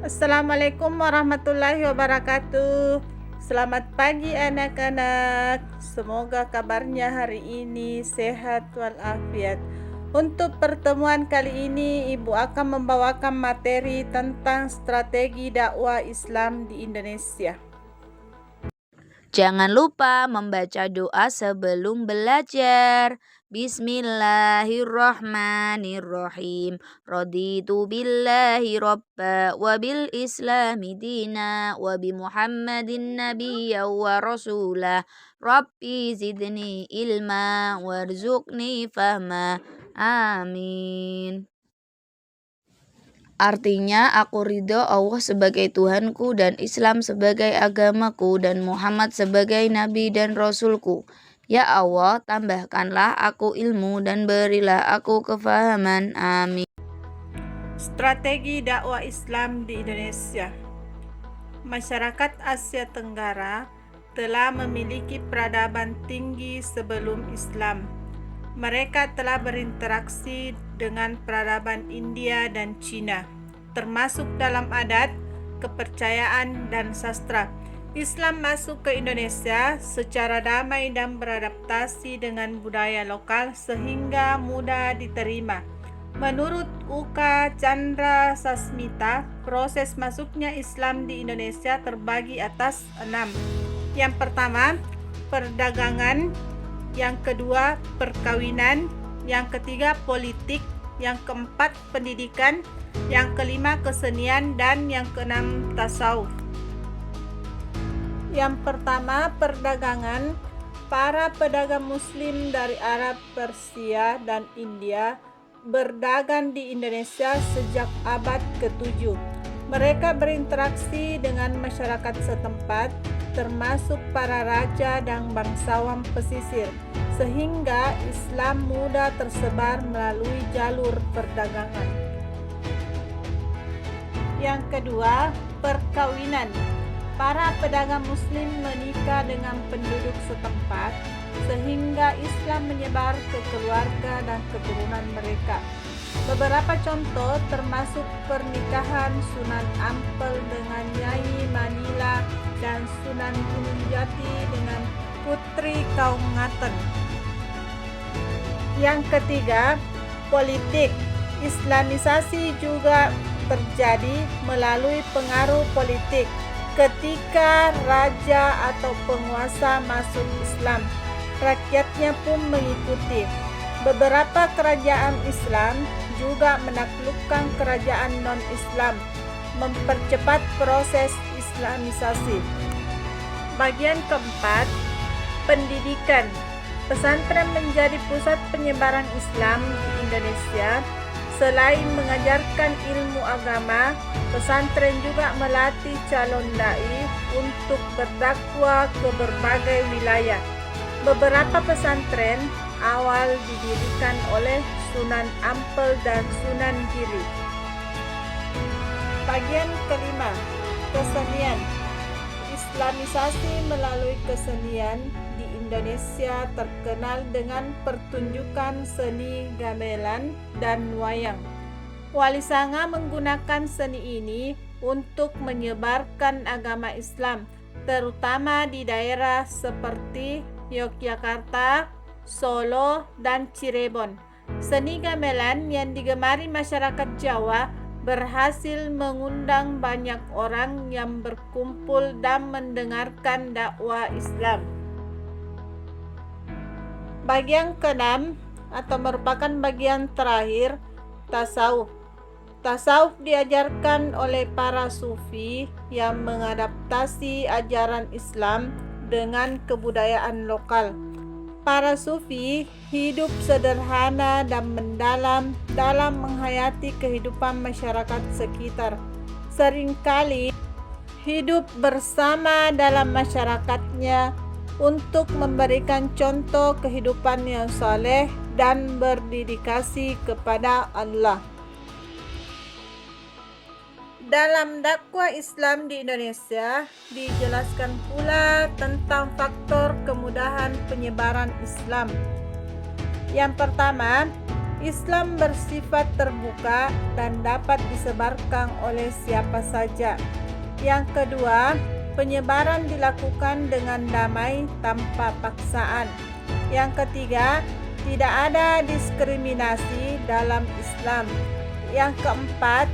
Assalamualaikum warahmatullahi wabarakatuh. Selamat pagi anak-anak. Semoga kabarnya hari ini sehat walafiat. Untuk pertemuan kali ini, Ibu akan membawakan materi tentang strategi dakwah Islam di Indonesia. Jangan lupa membaca doa sebelum belajar. Bismillahirrahmanirrahim. Raditu billahi rabba wa bil islami dina wa bi Muhammadin nabiyya wa rasulah. Rabbi zidni ilma warzuqni fahma. Amin. Artinya, aku ridho Allah sebagai Tuhanku dan Islam sebagai agamaku dan Muhammad sebagai Nabi dan Rasulku. Ya Allah, tambahkanlah aku ilmu dan berilah aku kefahaman. Amin. Strategi dakwah Islam di Indonesia. Masyarakat Asia Tenggara telah memiliki peradaban tinggi sebelum Islam. Mereka telah berinteraksi dengan peradaban India dan Cina, termasuk dalam adat, kepercayaan, dan sastra. Islam masuk ke Indonesia secara damai dan beradaptasi dengan budaya lokal sehingga mudah diterima. Menurut Uka Chandra Sasmita, proses masuknya Islam di Indonesia terbagi atas 6. Yang pertama, perdagangan. Yang kedua, perkawinan. Yang ketiga, politik. Yang keempat, pendidikan. Yang kelima, kesenian. Dan yang keenam, tasawuf. Yang pertama, perdagangan. Para pedagang Muslim dari Arab, Persia, dan India berdagang di Indonesia sejak abad ke-7. Mereka berinteraksi dengan masyarakat setempat, termasuk para raja dan bangsawan pesisir, sehingga Islam mudah tersebar melalui jalur perdagangan. Yang kedua, perkawinan. Para pedagang Muslim menikah dengan penduduk setempat, sehingga Islam menyebar ke keluarga dan keturunan mereka. Beberapa contoh termasuk pernikahan Sunan Ampel dengan Nyai Manila dan Sunan Gunung Jati dengan Putri Kaum Ngaten. Yang ketiga, politik. Islamisasi juga terjadi melalui pengaruh politik. Ketika raja atau penguasa masuk Islam, rakyatnya pun mengikuti. Beberapa kerajaan Islam juga menaklukkan kerajaan non-Islam, mempercepat proses Islamisasi. Bagian keempat, pendidikan. Pesantren menjadi pusat penyebaran Islam di Indonesia. Selain mengajarkan ilmu agama, pesantren juga melatih calon dai untuk berdakwah ke berbagai wilayah. Beberapa pesantren awal didirikan oleh Sunan Ampel dan Sunan Giri. Bagian kelima, kesenian. Islamisasi melalui kesenian di Indonesia terkenal dengan pertunjukan seni gamelan dan wayang. Wali Sanga menggunakan seni ini untuk menyebarkan agama Islam, terutama di daerah seperti Yogyakarta, Solo, dan Cirebon. Seni gamelan yang digemari masyarakat Jawa berhasil mengundang banyak orang yang berkumpul dan mendengarkan dakwah Islam. Bagian keenam atau merupakan bagian terakhir, tasawuf. Tasawuf diajarkan oleh para sufi yang mengadaptasi ajaran Islam dengan kebudayaan lokal. Para sufi hidup sederhana dan mendalam dalam menghayati kehidupan masyarakat sekitar. Seringkali hidup bersama dalam masyarakatnya untuk memberikan contoh kehidupan yang saleh dan berdedikasi kepada Allah. Dalam dakwah Islam di Indonesia, dijelaskan pula tentang faktor kemudahan penyebaran Islam. Yang pertama, Islam bersifat terbuka dan dapat disebarkan oleh siapa saja. Yang kedua, penyebaran dilakukan dengan damai tanpa paksaan. Yang ketiga, tidak ada diskriminasi dalam Islam. Yang keempat,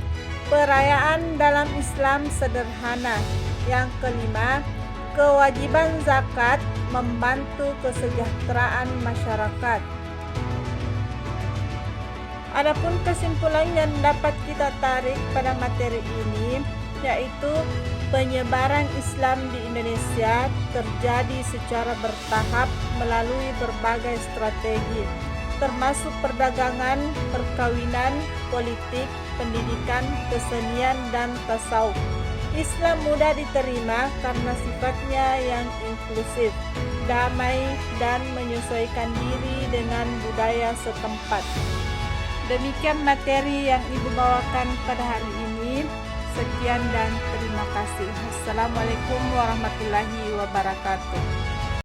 perayaan dalam Islam sederhana. Yang kelima, kewajiban zakat membantu kesejahteraan masyarakat. Adapun kesimpulan yang dapat kita tarik pada materi ini yaitu penyebaran Islam di Indonesia terjadi secara bertahap melalui berbagai strategi, termasuk perdagangan, perkawinan, politik, pendidikan, kesenian, dan tasawuf. Islam mudah diterima karena sifatnya yang inklusif, damai, dan menyesuaikan diri dengan budaya setempat. Demikian materi yang Ibu bawakan pada hari ini. Sekian dan terima kasih. Assalamualaikum warahmatullahi wabarakatuh.